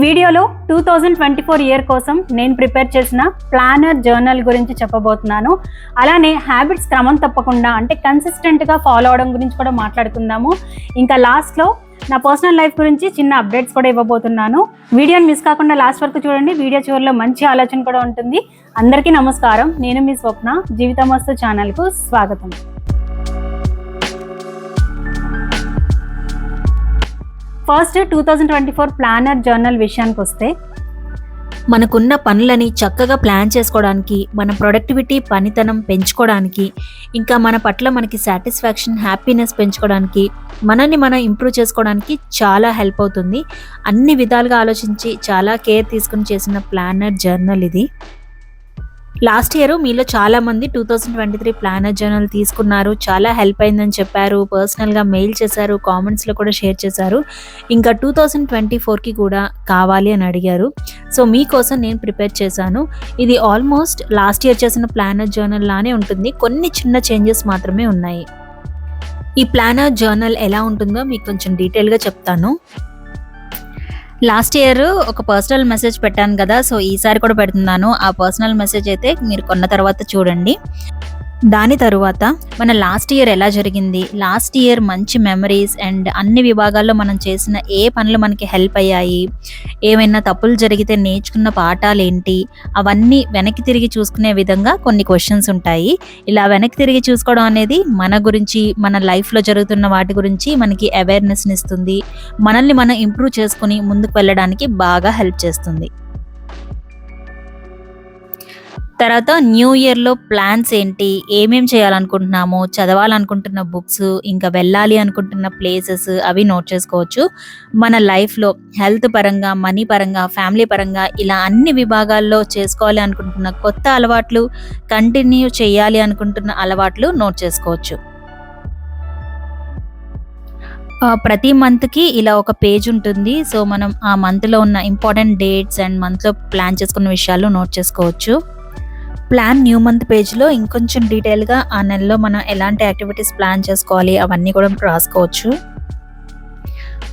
వీడియోలో 2024 ఇయర్ కోసం నేను ప్రిపేర్ చేసిన ప్లానర్ జర్నల్ గురించి చెప్పబోతున్నాను. అలానే హ్యాబిట్స్ క్రమం తప్పకుండా అంటే కన్సిస్టెంట్గా ఫాలో అవడం గురించి కూడా మాట్లాడుకుందాము. ఇంకా లాస్ట్లో నా పర్సనల్ లైఫ్ గురించి చిన్న అప్డేట్స్ కూడా ఇవ్వబోతున్నాను. వీడియోని మిస్ కాకుండా లాస్ట్ వరకు చూడండి. వీడియో చివరిలో మంచి ఆలోచన కూడా ఉంటుంది. అందరికీ నమస్కారం. నేను మీ స్వప్న. జీవితమస్తు ఛానల్కు స్వాగతం. ఫస్ట్ 2024 ప్లానర్ జర్నల్ విషయానికి వస్తే, మనకున్న పనులని చక్కగా ప్లాన్ చేసుకోవడానికి, మన ప్రొడక్టివిటీ పనితనం పెంచుకోవడానికి, ఇంకా మన పట్ల మనకి సాటిస్ఫాక్షన్ హ్యాపీనెస్ పెంచుకోవడానికి, మనల్ని మనం ఇంప్రూవ్ చేసుకోవడానికి చాలా హెల్ప్ అవుతుంది. అన్ని విధాలుగా ఆలోచించి చాలా కేర్ తీసుకుని చేసిన ప్లానర్ జర్నల్ ఇది. లాస్ట్ ఇయర్ మీలో చాలామంది 2023 ప్లానర్ జర్నల్ తీసుకున్నారు, చాలా హెల్ప్ అయిందని చెప్పారు, పర్సనల్గా మెయిల్ చేశారు, కామెంట్స్లో కూడా షేర్ చేశారు. ఇంకా 2024కి కూడా కావాలి అని అడిగారు. సో మీకోసం నేను ప్రిపేర్ చేశాను. ఇది ఆల్మోస్ట్ లాస్ట్ ఇయర్ చేసిన ప్లానర్ జర్నల్ లానే ఉంటుంది, కొన్ని చిన్న చేంజెస్ మాత్రమే ఉన్నాయి. ఈ ప్లానర్ జర్నల్ ఎలా ఉంటుందో మీకు కొంచెం డీటెయిల్గా చెప్తాను. లాస్ట్ ఇయర్ ఒక పర్సనల్ మెసేజ్ పెట్టాను కదా, సో ఈసారి కూడా పెడుతున్నాను. ఆ పర్సనల్ మెసేజ్ అయితే మీరు కొన్న తర్వాత చూడండి. దాని తరువాత మన లాస్ట్ ఇయర్ ఎలా జరిగింది, లాస్ట్ ఇయర్ మంచి మెమరీస్ అండ్ అన్ని విభాగాల్లో మనం చేసిన ఏ పనులు మనకి హెల్ప్ అయ్యాయి, ఏమైనా తప్పులు జరిగితే నేర్చుకున్న పాఠాలు ఏంటి, అవన్నీ వెనక్కి తిరిగి చూసుకునే విధంగా కొన్ని క్వశ్చన్స్ ఉంటాయి. ఇలా వెనక్కి తిరిగి చూసుకోవడం అనేది మన గురించి, మన లైఫ్లో జరుగుతున్న వాటి గురించి మనకి అవేర్నెస్ని ఇస్తుంది. మనల్ని మనం ఇంప్రూవ్ చేసుకుని ముందుకు వెళ్ళడానికి బాగా హెల్ప్ చేస్తుంది. తర్వాత న్యూ ఇయర్లో ప్లాన్స్ ఏంటి, ఏమేం చేయాలనుకుంటున్నామో, చదవాలనుకుంటున్న బుక్స్, ఇంకా వెళ్ళాలి అనుకుంటున్న ప్లేసెస్ అవి నోట్ చేసుకోవచ్చు. మన లైఫ్లో హెల్త్ పరంగా, మనీ పరంగా, ఫ్యామిలీ పరంగా ఇలా అన్ని విభాగాల్లో చేసుకోవాలి అనుకుంటున్న కొత్త అలవాట్లు, కంటిన్యూ చేయాలి అనుకుంటున్న అలవాట్లు నోట్ చేసుకోవచ్చు. ప్రతి మంత్కి ఇలా ఒక పేజ్ ఉంటుంది. సో మనం ఆ మంత్లో ఉన్న ఇంపార్టెంట్ డేట్స్ అండ్ మంత్లో ప్లాన్ చేసుకున్న విషయాలు నోట్ చేసుకోవచ్చు. ప్లాన్ న్యూ మంత్ పేజ్లో ఇంకొంచెం డీటెయిల్గా ఆ నెలలో మనం ఎలాంటి యాక్టివిటీస్ ప్లాన్ చేసుకోవాలి అవన్నీ కూడా రాసుకోవచ్చు.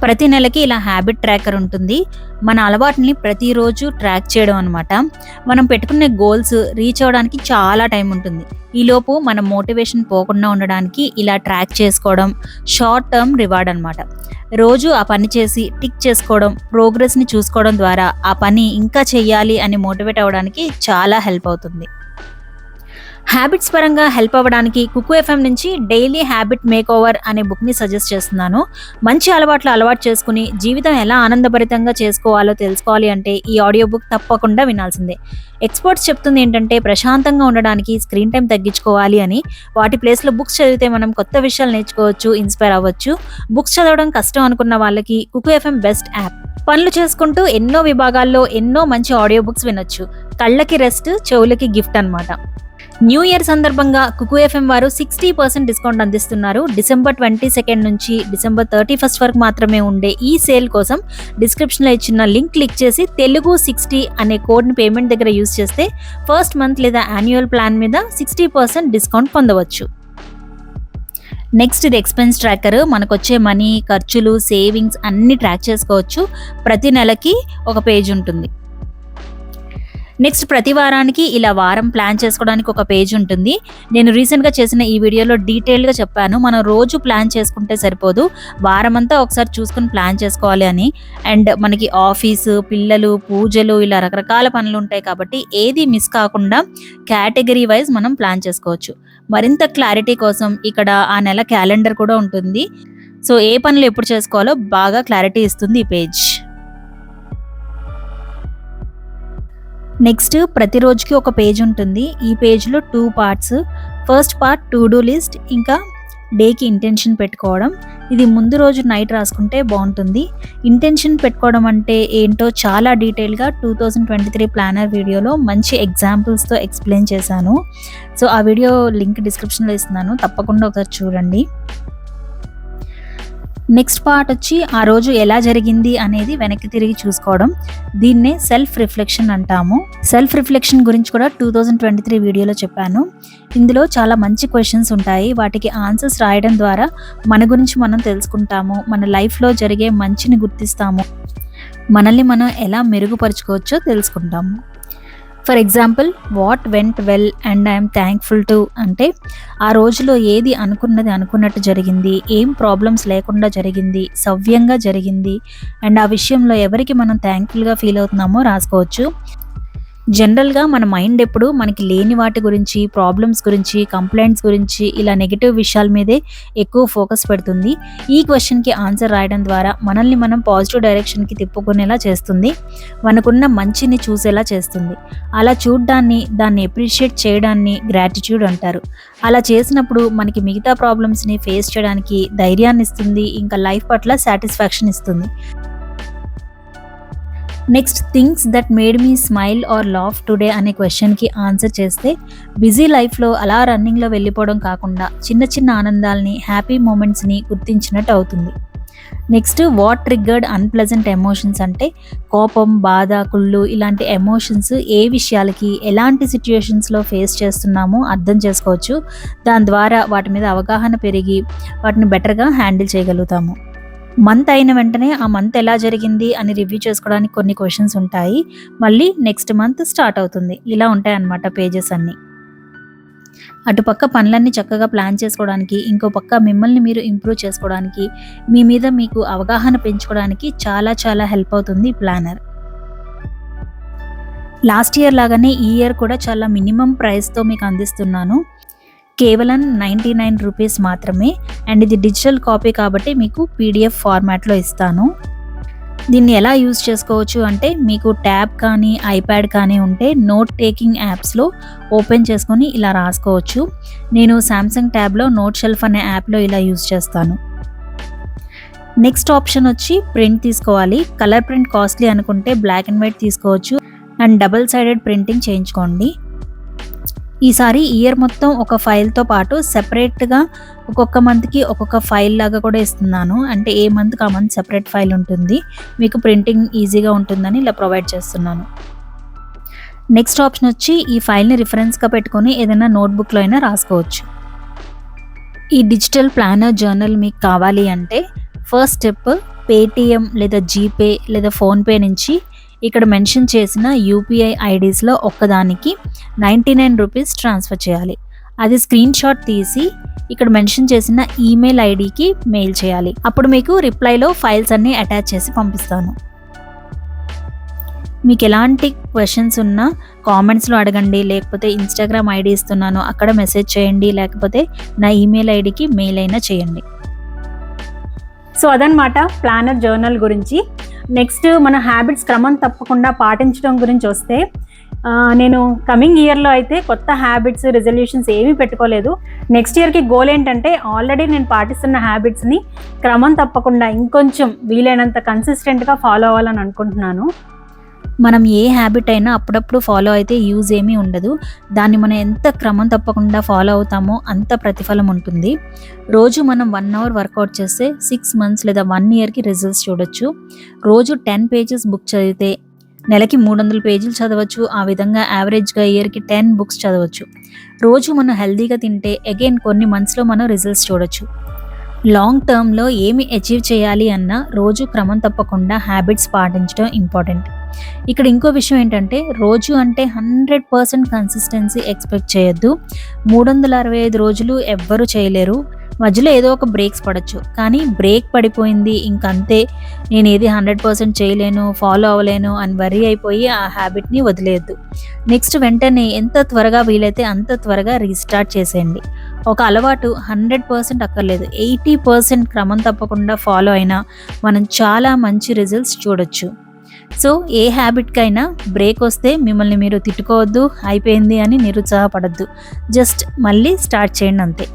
ప్రతి నెలకి ఇలా హ్యాబిట్ ట్రాకర్ ఉంటుంది. మన అలవాటుని ప్రతిరోజు ట్రాక్ చేయడం అనమాట. మనం పెట్టుకునే గోల్స్ రీచ్ అవ్వడానికి చాలా టైం ఉంటుంది. ఈలోపు మన మోటివేషన్ పోకుండా ఉండడానికి ఇలా ట్రాక్ చేసుకోవడం షార్ట్ టర్మ్ రివార్డ్ అనమాట. రోజు ఆ పని చేసి టిక్ చేసుకోవడం, ప్రోగ్రెస్ని చూసుకోవడం ద్వారా ఆ పని ఇంకా చెయ్యాలి అని మోటివేట్ అవ్వడానికి చాలా హెల్ప్ అవుతుంది. హ్యాబిట్స్ పరంగా హెల్ప్ అవ్వడానికి కుకు ఎఫ్ఎం నుంచి డైలీ హ్యాబిట్ మేక్ ఓవర్ అనే బుక్ని సజెస్ట్ చేస్తున్నాను. మంచి అలవాటు చేసుకుని జీవితం ఎలా ఆనందభరితంగా చేసుకోవాలో తెలుసుకోవాలి అంటే ఈ ఆడియో బుక్ తప్పకుండా వినాల్సిందే. ఎక్స్పర్ట్స్ చెప్తుంది ఏంటంటే ప్రశాంతంగా ఉండడానికి స్క్రీన్ టైం తగ్గించుకోవాలి అని. వాటి ప్లేస్లో బుక్స్ చదివితే మనం కొత్త విషయాలు నేర్చుకోవచ్చు, ఇన్స్పైర్ అవ్వచ్చు. బుక్స్ చదవడం కష్టం అనుకున్న వాళ్ళకి కుకు ఎఫ్ఎం బెస్ట్ యాప్. పనులు చేసుకుంటూ ఎన్నో విభాగాల్లో ఎన్నో మంచి ఆడియో బుక్స్ వినొచ్చు. కళ్ళకి రెస్ట్, చెవులకి గిఫ్ట్ అన్నమాట. న్యూ ఇయర్ సందర్భంగా కుకు ఎఫ్ఎం వారు 60% డిస్కౌంట్ అందిస్తున్నారు. డిసెంబర్ 22 నుంచి డిసెంబర్ 31 వరకు మాత్రమే ఉండే ఈ సేల్ కోసం డిస్క్రిప్షన్లో ఇచ్చిన లింక్ క్లిక్ చేసి తెలుగు 60 అనే కోడ్ని పేమెంట్ దగ్గర యూజ్ చేస్తే ఫస్ట్ మంత్ లేదా యాన్యువల్ ప్లాన్ మీద 60% డిస్కౌంట్ పొందవచ్చు. నెక్స్ట్ ఇది ఎక్స్పెన్స్ ట్రాకర్. మనకు వచ్చే మనీ, ఖర్చులు, సేవింగ్స్ అన్ని ట్రాక్ చేసుకోవచ్చు. ప్రతి నెలకి ఒక పేజ్ ఉంటుంది. నెక్స్ట్ ప్రతి వారానికి ఇలా వారం ప్లాన్ చేసుకోవడానికి ఒక పేజ్ ఉంటుంది. నేను రీసెంట్గా చేసిన ఈ వీడియోలో డీటెయిల్గా చెప్పాను. మనం రోజు ప్లాన్ చేసుకుంటే సరిపోదు, వారం అంతా ఒకసారి చూసుకుని ప్లాన్ చేసుకోవాలి అని. అండ్ మనకి ఆఫీసు, పిల్లలు, పూజలు ఇలా రకరకాల పనులు ఉంటాయి కాబట్టి ఏది మిస్ కాకుండా కేటగిరీ వైజ్ మనం ప్లాన్ చేసుకోవచ్చు. మరింత క్లారిటీ కోసం ఇక్కడ ఆ నెల క్యాలెండర్ కూడా ఉంటుంది. సో ఏ పనులు ఎప్పుడు చేసుకోవాలో బాగా క్లారిటీ ఇస్తుంది ఈ పేజ్. నెక్స్ట్ ప్రతి రోజుకి ఒక పేజ్ ఉంటుంది. ఈ పేజ్లో 2 parts. First part to do list, ఇంకా డేకి ఇంటెన్షన్ పెట్టుకోవడం. ఇది ముందు రోజు నైట్ రాసుకుంటే బాగుంటుంది. ఇంటెన్షన్ పెట్టుకోవడం అంటే ఏంటో చాలా డీటెయిల్గా 2023 ప్లానర్ వీడియోలో మంచి ఎగ్జాంపుల్స్తో ఎక్స్ప్లెయిన్ చేశాను. సో ఆ వీడియో లింక్ డిస్క్రిప్షన్లో ఇస్తున్నాను, తప్పకుండా ఒకసారి చూడండి. నెక్స్ట్ పార్ట్ వచ్చి ఆ రోజు ఎలా జరిగింది అనేది వెనక్కి తిరిగి చూసుకోవడం. దీన్నే సెల్ఫ్ రిఫ్లెక్షన్ అంటాము. సెల్ఫ్ రిఫ్లెక్షన్ గురించి కూడా 2023 వీడియోలో చెప్పాను. ఇందులో చాలా మంచి క్వశ్చన్స్ ఉంటాయి. వాటికి ఆన్సర్స్ రాయడం ద్వారా మన గురించి మనం తెలుసుకుంటాము, మన లైఫ్లో జరిగే మంచిని గుర్తిస్తాము. మనల్ని మనం ఎలా మెరుగుపరుచుకోవచ్చో తెలుసుకుంటాము. For example, what went well and I'm thankful to అంటే ఆ రోజులో ఏది అనుకున్నది అనుకున్నట్టు జరిగింది, ఏం ప్రాబ్లమ్స్ లేకుండా జరిగింది, సవ్యంగా జరిగింది అండ్ ఆ విషయంలో ఎవరికి మనం థ్యాంక్ఫుల్గా ఫీల్ అవుతున్నామో రాసుకోవచ్చు. జనరల్గా మన మైండ్ ఎప్పుడు మనకి లేని వాటి గురించి, ప్రాబ్లమ్స్ గురించి, కంప్లైంట్స్ గురించి ఇలా నెగిటివ్ విషయాల మీదే ఎక్కువ ఫోకస్ పెడుతుంది. ఈ క్వశ్చన్కి ఆన్సర్ రాయడం ద్వారా మనల్ని మనం పాజిటివ్ డైరెక్షన్కి తిప్పుకునేలా చేస్తుంది, మనకున్న మంచిని చూసేలా చేస్తుంది. అలా చూడ్డాన్ని, దాన్ని అప్రిషియేట్ చేయడాన్ని గ్రాటిట్యూడ్ అంటారు. అలా చేసినప్పుడు మనకి మిగతా ప్రాబ్లమ్స్ని ఫేస్ చేయడానికి ధైర్యాన్ని ఇస్తుంది, ఇంకా లైఫ్ పట్ల సాటిస్ఫాక్షన్ ఇస్తుంది. Next, things that made me smile are laugh today అనే క్వశ్చన్కి ఆన్సర్ చేస్తే బిజీ లైఫ్లో అలా రన్నింగ్లో వెళ్ళిపోవడం కాకుండా చిన్న చిన్న ఆనందాలని, హ్యాపీ మూమెంట్స్ని గుర్తించినట్టు అవుతుంది. Next, what triggered unpleasant emotions అంటే కోపం, బాధ, కుళ్ళు ఇలాంటి ఎమోషన్స్ ఏ విషయాలకి, ఎలాంటి సిచ్యుయేషన్స్లో ఫేస్ చేస్తున్నామో అర్థం చేసుకోవచ్చు. దాని ద్వారా వాటి మీద అవగాహన పెరిగి వాటిని బెటర్గా హ్యాండిల్ చేయగలుగుతాము. మంత్ అయిన వెంటనే ఆ మంత్ ఎలా జరిగింది అని రివ్యూ చేసుకోవడానికి కొన్ని క్వశ్చన్స్ ఉంటాయి. మళ్ళీ నెక్స్ట్ మంత్ స్టార్ట్ అవుతుంది. ఇలా ఉంటాయి అన్నమాట పేజెస్ అన్నీ. అటుపక్క పనులన్నీ చక్కగా ప్లాన్ చేసుకోవడానికి, ఇంకో పక్క మిమ్మల్ని మీరు ఇంప్రూవ్ చేసుకోవడానికి, మీ మీద మీకు అవగాహన పెంచుకోవడానికి చాలా చాలా హెల్ప్ అవుతుంది ఈ ప్లానర్. లాస్ట్ ఇయర్ లాగానే ఈ ఇయర్ కూడా చాలా మినిమం ప్రైస్తో మీకు అందిస్తున్నాను. కేవలం 99 రూపీస్ మాత్రమే. అండ్ ఇది డిజిటల్ కాపీ కాబట్టి మీకు PDF ఫార్మాట్లో ఇస్తాను. దీన్ని ఎలా యూజ్ చేసుకోవచ్చు అంటే మీకు ట్యాబ్ కానీ, ఐప్యాడ్ కానీ ఉంటే నోట్ టేకింగ్ యాప్స్లో ఓపెన్ చేసుకొని ఇలా రాసుకోవచ్చు. నేను సామ్సంగ్ ట్యాబ్లో నోట్ షెల్ఫ్ అనే యాప్లో ఇలా యూజ్ చేస్తాను. నెక్స్ట్ ఆప్షన్ వచ్చి ప్రింట్ తీసుకోవాలి. కలర్ ప్రింట్ కాస్ట్లీ అనుకుంటే బ్లాక్ అండ్ వైట్ తీసుకోవచ్చు అండ్ డబుల్ సైడెడ్ ప్రింటింగ్ చేయించుకోండి. ఈసారి ఇయర్ మొత్తం ఒక ఫైల్తో పాటు సెపరేట్గా ఒక్కొక్క మంత్కి ఒక్కొక్క ఫైల్ లాగా కూడా ఇస్తున్నాను. అంటే ఏ మంత్కి ఆ మంత్ సెపరేట్ ఫైల్ ఉంటుంది, మీకు ప్రింటింగ్ ఈజీగా ఉంటుందని ఇలా ప్రొవైడ్ చేస్తున్నాను. నెక్స్ట్ ఆప్షన్ వచ్చి ఈ ఫైల్ని రిఫరెన్స్గా పెట్టుకొని ఏదైనా నోట్బుక్లో అయినా రాసుకోవచ్చు. ఈ డిజిటల్ ప్లానర్ జర్నల్ మీకు కావాలి అంటే ఫస్ట్ స్టెప్, పేటిఎం లేదా జీపే లేదా ఫోన్పే నుంచి ఇక్కడ మెన్షన్ చేసిన UPI ఐడీస్లో ఒక్కదానికి 99 రూపీస్ ట్రాన్స్ఫర్ చేయాలి. అది స్క్రీన్ షాట్ తీసి ఇక్కడ మెన్షన్ చేసిన ఈమెయిల్ ఐడికి మెయిల్ చేయాలి. అప్పుడు మీకు రిప్లైలో ఫైల్స్ అన్నీ అటాచ్ చేసి పంపిస్తాను. మీకు ఎలాంటి క్వశ్చన్స్ ఉన్నా కామెంట్స్లో అడగండి, లేకపోతే ఇన్స్టాగ్రామ్ ఐడి ఇస్తున్నాను అక్కడ మెసేజ్ చేయండి, లేకపోతే నా ఈమెయిల్ ఐడికి మెయిల్ అయినా చేయండి. సో అదనమాట ప్లానర్ జర్నల్ గురించి. నెక్స్ట్, మన హ్యాబిట్స్ క్రమం తప్పకుండా పాటించడం గురించి వస్తే, నేను కమింగ్ ఇయర్లో అయితే కొత్త హ్యాబిట్స్, రెజల్యూషన్స్ ఏమీ పెట్టుకోలేదు. నెక్స్ట్ ఇయర్కి గోల్ ఏంటంటే ఆల్రెడీ నేను పాటిస్తున్న హ్యాబిట్స్ని క్రమం తప్పకుండా ఇంకొంచెం వీలైనంత కన్సిస్టెంట్గా ఫాలో అవ్వాలని అనుకుంటున్నాను. మనం ఏ హ్యాబిట్ అయినా అప్పుడప్పుడు ఫాలో అయితే యూజ్ ఏమీ ఉండదు. దాన్ని మనం ఎంత క్రమం తప్పకుండా ఫాలో అవుతామో అంత ప్రతిఫలం ఉంటుంది. రోజు మనం 1 అవర్ వర్కౌట్ చేస్తే 6 మంత్స్ లేదా 1 ఇయర్కి రిజల్ట్స్ చూడొచ్చు. రోజు 10 పేజెస్ బుక్ చదివితే నెలకి 300 పేజీలు చదవచ్చు. ఆ విధంగా యావరేజ్గా ఇయర్కి 10 బుక్స్ చదవచ్చు. రోజు మనం హెల్తీగా తింటే అగైన్ కొన్ని మంత్స్లో మనం రిజల్ట్స్ చూడొచ్చు. లాంగ్ టర్మ్లో ఏమి అచీవ్ చేయాలి అన్నా రోజు క్రమం తప్పకుండా హ్యాబిట్స్ పాటించడం ఇంపార్టెంట్. ఇక్కడ ఇంకో విషయం ఏంటంటే రోజు అంటే 100% కన్సిస్టెన్సీ ఎక్స్పెక్ట్ చేయొద్దు. 365 రోజులు ఎవ్వరూ చేయలేరు. మధ్యలో ఏదో ఒక బ్రేక్స్ పడవచ్చు. కానీ బ్రేక్ పడిపోయింది ఇంకంతే, నేను ఏది 100% చేయలేను, ఫాలో అవ్వలేను అని వరీ అయిపోయి ఆ హ్యాబిట్ని వదిలేయద్దు. నెక్స్ట్ వెంటనే ఎంత త్వరగా వీలైతే అంత త్వరగా రీస్టార్ట్ చేసేయండి. ఒక అలవాటు 100% అక్కర్లేదు, 80% క్రమం తప్పకుండా ఫాలో అయినా మనం చాలా మంచి రిజల్ట్స్ చూడొచ్చు. సో ఏ హ్యాబిట్కైనా బ్రేక్ వస్తే మిమ్మల్ని మీరు తిట్టుకోవద్దు, అయిపోయింది అని నిరుత్సాహపడద్దు. జస్ట్ మళ్ళీ స్టార్ట్ చేయండి అంతే.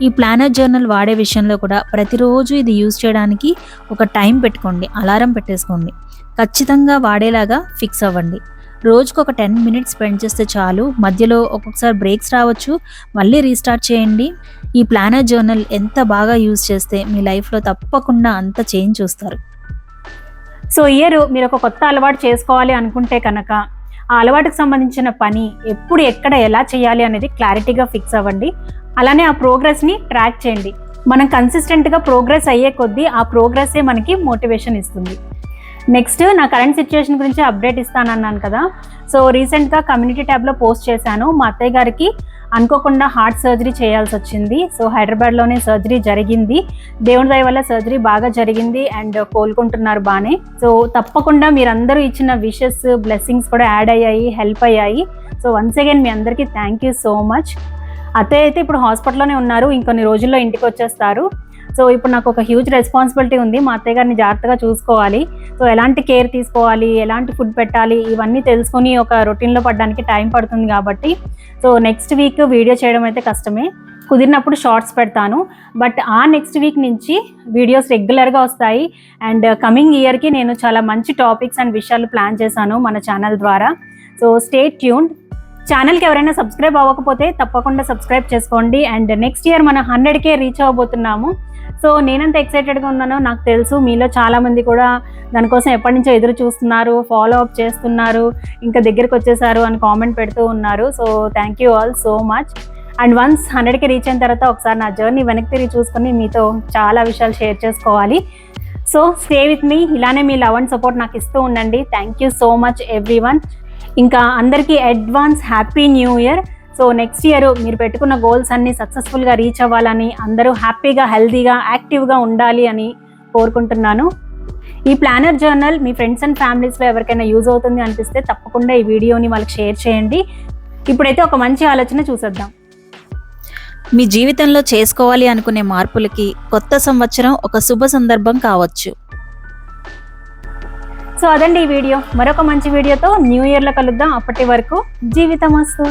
ఈ ప్లానర్ జర్నల్ వాడే విషయంలో కూడా ప్రతిరోజు ఇది యూజ్ చేయడానికి ఒక టైం పెట్టుకోండి, అలారం పెట్టేసుకోండి. ఖచ్చితంగా వాడేలాగా ఫిక్స్ అవ్వండి. రోజుకు ఒక 10 మినిట్స్ స్పెండ్ చేస్తే చాలు. మధ్యలో ఒక్కొక్కసారి బ్రేక్స్ రావచ్చు, మళ్ళీ రీస్టార్ట్ చేయండి. ఈ ప్లానర్ జర్నల్ ఎంత బాగా యూజ్ చేస్తే మీ లైఫ్లో తప్పకుండా అంత చేంజ్ చూస్తారు. సో ఇయర్ మీరు ఒక కొత్త అలవాటు చేసుకోవాలి అనుకుంటే కనుక ఆ అలవాటుకు సంబంధించిన పని ఎప్పుడు, ఎక్కడ, ఎలా చేయాలి అనేది క్లారిటీగా ఫిక్స్ అవ్వండి. అలానే ఆ ప్రోగ్రెస్ని ట్రాక్ చేయండి. మనం కన్సిస్టెంట్గా ప్రోగ్రెస్ అయ్యే కొద్దీ ఆ ప్రోగ్రెస్సే మనకి మోటివేషన్ ఇస్తుంది. నెక్స్ట్ నా కరెంట్ సిచ్యువేషన్ గురించి అప్డేట్ ఇస్తానన్నాను కదా. సో రీసెంట్గా కమ్యూనిటీ ట్యాబ్లో పోస్ట్ చేశాను. మా అత్తయ్య గారికి అనుకోకుండా హార్ట్ సర్జరీ చేయాల్సి వచ్చింది. సో హైదరాబాద్లోనే సర్జరీ జరిగింది. దేవుడి దయ వల్ల సర్జరీ బాగా జరిగింది అండ్ కోలుకుంటున్నారు బాగానే. సో తప్పకుండా మీరందరూ ఇచ్చిన విషెస్, బ్లెస్సింగ్స్ కూడా యాడ్ అయ్యాయి, హెల్ప్ అయ్యాయి. సో వన్స్ అగైన్ మీ అందరికీ థ్యాంక్ యూ సో మచ్. అత్తయ్య అయితే ఇప్పుడు హాస్పిటల్లోనే ఉన్నారు, ఇంకొన్ని రోజుల్లో ఇంటికి వచ్చేస్తారు. సో ఇప్పుడు నాకు ఒక హ్యూజ్ రెస్పాన్సిబిలిటీ ఉంది, మా అత్తయ్య గారిని జాగ్రత్తగా చూసుకోవాలి. సో ఎలాంటి కేర్ తీసుకోవాలి, ఎలాంటి ఫుడ్ పెట్టాలి, ఇవన్నీ తెలుసుకొని ఒక రొటీన్లో పడడానికి టైం పడుతుంది కాబట్టి సో నెక్స్ట్ వీక్ వీడియో చేయడం అయితే కష్టమే. కుదిరినప్పుడు షార్ట్స్ పెడతాను, బట్ ఆ నెక్స్ట్ వీక్ నుంచి వీడియోస్ రెగ్యులర్గా వస్తాయి. అండ్ కమింగ్ ఇయర్కి నేను చాలా మంచి టాపిక్స్ అండ్ విషయాలు ప్లాన్ చేశాను మన ఛానల్ ద్వారా. So stay tuned. ఛానల్కి ఎవరైనా సబ్స్క్రైబ్ అవ్వకపోతే తప్పకుండా సబ్స్క్రైబ్ చేసుకోండి. అండ్ నెక్స్ట్ ఇయర్ మనం 100K రీచ్ అవ్వబోతున్నాము. సో నేనంత ఎక్సైటెడ్గా ఉన్నానో నాకు తెలుసు, మీలో చాలామంది కూడా దానికోసం ఎప్పటి నుంచో ఎదురు చూస్తున్నారు, ఫాలో అప్ చేస్తున్నారు, ఇంకా దగ్గరికి వచ్చేసారు అని కామెంట్ పెడుతూ ఉన్నారు. So thank you all so much. And once 100K reach అయిన తర్వాత ఒకసారి నా జర్నీ వెనక్కి తిరిగి చూసుకొని మీతో చాలా విషయాలు షేర్ చేసుకోవాలి. So stay with me. ఇలానే మీ లవ్ అండ్ సపోర్ట్ నాకు ఇస్తూ ఉండండి. Thank you so much everyone. ఇంకా అందరికీ advance happy new year. So next year మీరు పెట్టుకున్న గోల్స్ అన్నీ సక్సెస్ఫుల్గా రీచ్ అవ్వాలని, అందరూ హ్యాపీగా, హెల్తీగా, యాక్టివ్గా ఉండాలి అని కోరుకుంటున్నాను. ఈ ప్లానర్ జర్నల్ మీ ఫ్రెండ్స్ అండ్ ఫ్యామిలీస్లో ఎవరికైనా యూజ్ అవుతుంది అనిపిస్తే తప్పకుండా ఈ వీడియోని వాళ్ళకి షేర్ చేయండి. ఇప్పుడైతే ఒక మంచి ఆలోచన చూసేద్దాం. మీ జీవితంలో చేసుకోవాలి అనుకునే మార్పులకి కొత్త సంవత్సరం ఒక శుభ సందర్భం కావచ్చు. సో అదండి ఈ వీడియో. మరొక మంచి వీడియోతో న్యూ ఇయర్లో కలుద్దాం. అప్పటి వరకు జీవితమస్తు.